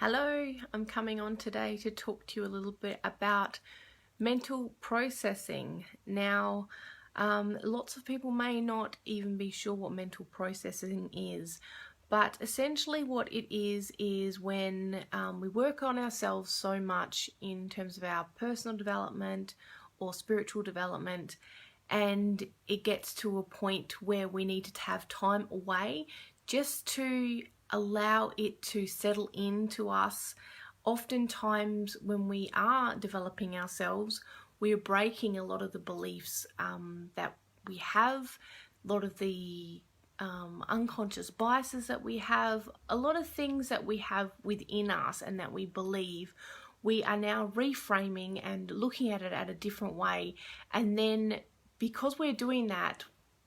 Hello, I'm coming on today to talk to you a little bit about mental processing. Now, lots of people may not even be sure what mental processing is, but essentially what it is when we work on ourselves so much in terms of our personal development or spiritual development, and it gets to a point where we need to have time away just to allow it to settle into us. Oftentimes when we are developing ourselves, we are breaking a lot of the beliefs that we have, a lot of the unconscious biases that we have, a lot of things that we have within us and that we believe. We are now reframing and looking at it at a different way, and then because we're doing that,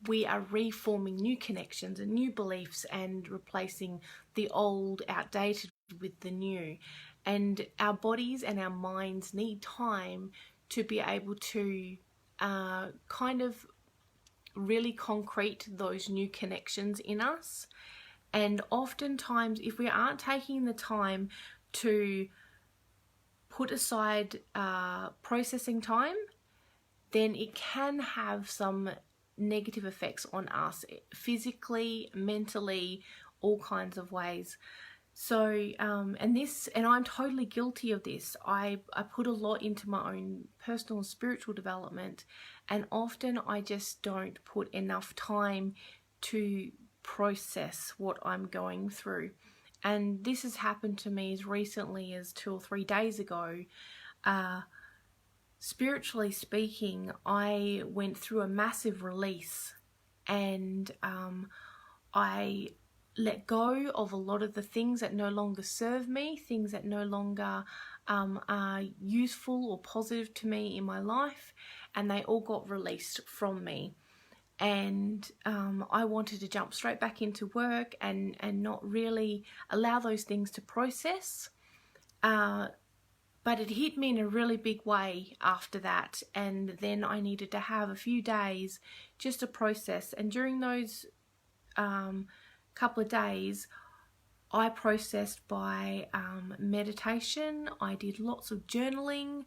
we are reforming new connections and new beliefs and replacing the old, outdated with the new. And our bodies and our minds need time to be able to kind of really concrete those new connections in us. And oftentimes, if we aren't taking the time to put aside processing time, then it can have some negative effects on us physically, mentally, all kinds of ways. So and I'm totally guilty of this. I put a lot into my own personal and spiritual development, and often I just don't put enough time to process what I'm going through. And this has happened to me as recently as 2 or 3 days ago. Spiritually speaking, I went through a massive release, and I let go of a lot of the things that no longer serve me, things that no longer are useful or positive to me in my life, and they all got released from me. And I wanted to jump straight back into work and not really allow those things to process. But it hit me in a really big way after that, and then I needed to have a few days just to process. And during those couple of days, I processed by meditation. I did lots of journaling,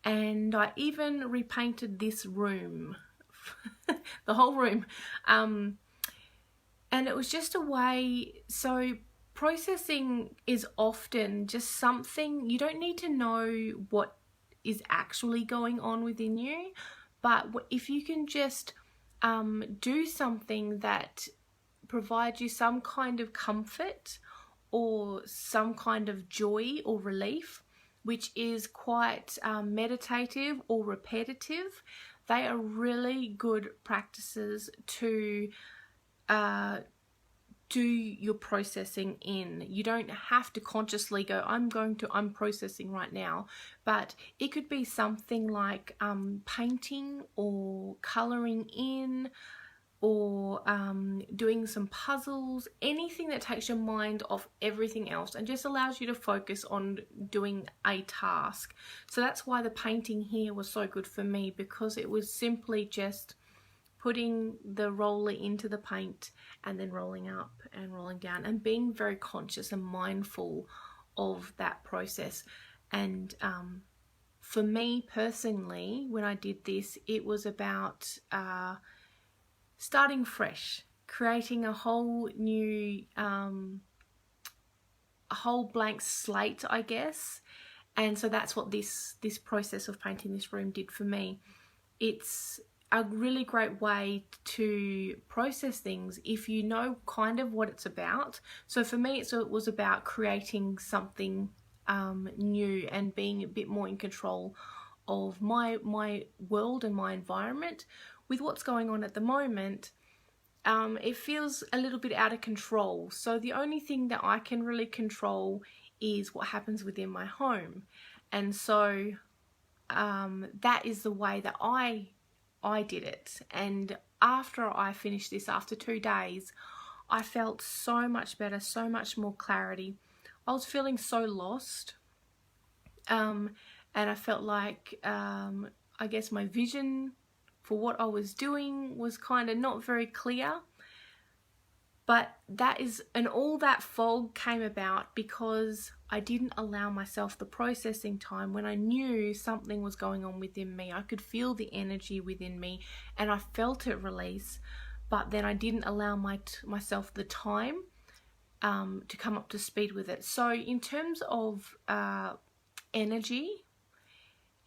and I even repainted this room, the whole room. And it was just a way. So processing is often just something, you don't need to know what is actually going on within you, but if you can just do something that provides you some kind of comfort or some kind of joy or relief, which is quite meditative or repetitive, they are really good practices to do your processing in. You don't have to consciously go, I'm processing right now, but it could be something like painting or colouring in, or doing some puzzles, anything that takes your mind off everything else and just allows you to focus on doing a task. So that's why the painting here was so good for me, because it was simply just putting the roller into the paint and then rolling up and rolling down and being very conscious and mindful of that process. And for me personally, when I did this, it was about starting fresh, creating a whole new, a whole blank slate, I guess. And so that's what this process of painting this room did for me. It's a really great way to process things if you know kind of what it's about. So for me, it was about creating something new and being a bit more in control of my world and my environment. With what's going on at the moment, it feels a little bit out of control. So the only thing that I can really control is what happens within my home. And so that is the way that I did it. And after I finished this, after 2 days, I felt so much better, so much more clarity. I was feeling so lost, and I felt like I guess my vision for what I was doing was kind of not very clear. But that is, and all that fog came about because I didn't allow myself the processing time when I knew something was going on within me. I could feel the energy within me and I felt it release, but then I didn't allow myself the time to come up to speed with it. So in terms of energy,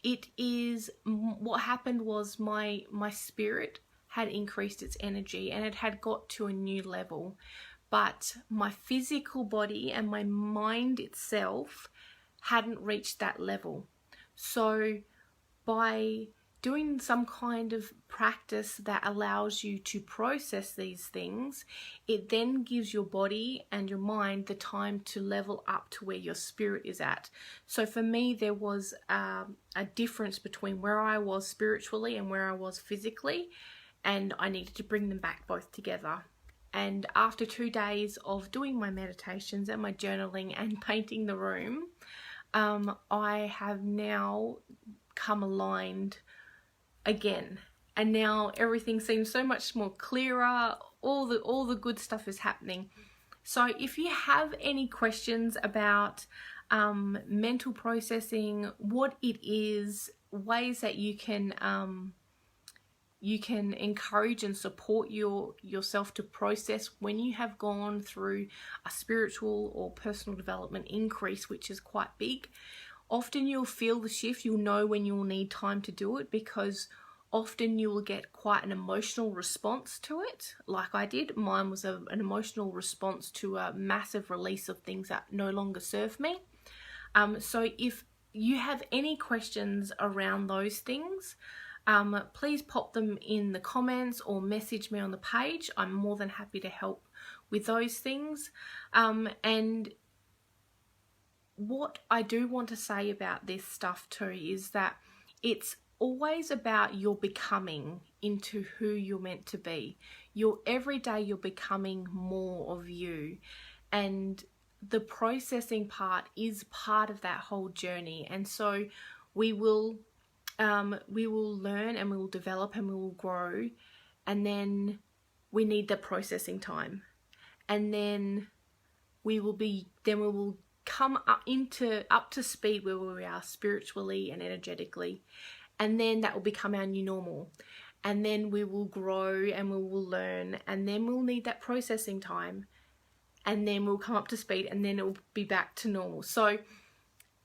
it is, what happened was my spirit had increased its energy and it had got to a new level. But my physical body and my mind itself hadn't reached that level. So by doing some kind of practice that allows you to process these things, it then gives your body and your mind the time to level up to where your spirit is at. So for me, there was a difference between where I was spiritually and where I was physically, and I needed to bring them back both together. And after 2 days of doing my meditations and my journaling and painting the room, I have now come aligned again. And now everything seems so much more clearer. All the good stuff is happening. So if you have any questions about mental processing, what it is, ways that you can encourage and support yourself to process when you have gone through a spiritual or personal development increase, which is quite big. Often you'll feel the shift. You'll know when you'll need time to do it, because often you will get quite an emotional response to it, like I did. Mine was an emotional response to a massive release of things that no longer serve me. So if you have any questions around those things, please pop them in the comments or message me on the page. I'm more than happy to help with those things. And what I do want to say about this stuff too is that it's always about your becoming into who you're meant to be. Every day you're becoming more of you, and the processing part is part of that whole journey. And so we will learn and we will develop and we will grow, and then we need the processing time, and then we will come up to speed where we are spiritually and energetically, and then that will become our new normal, and then we will grow and we will learn, and then we'll need that processing time, and then we'll come up to speed, and then it will be back to normal. So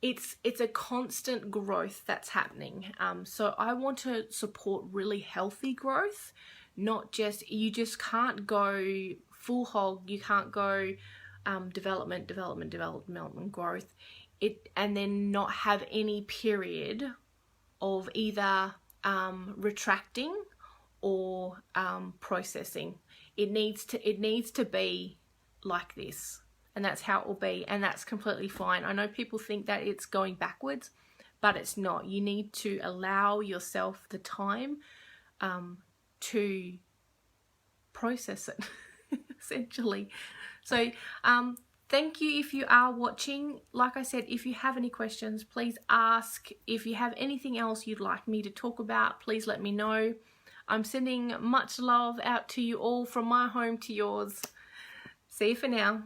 it's a constant growth that's happening. So I want to support really healthy growth, not just, you just can't go full hog, you can't go development, growth, and then not have any period of either retracting or processing. It needs to be like this. And that's how it will be, and that's completely fine. I know people think that it's going backwards, but it's not. You need to allow yourself the time to process it, essentially. So thank you if you are watching. Like I said, if you have any questions, please ask. If you have anything else you'd like me to talk about, please let me know. I'm sending much love out to you all from my home to yours. See you for now.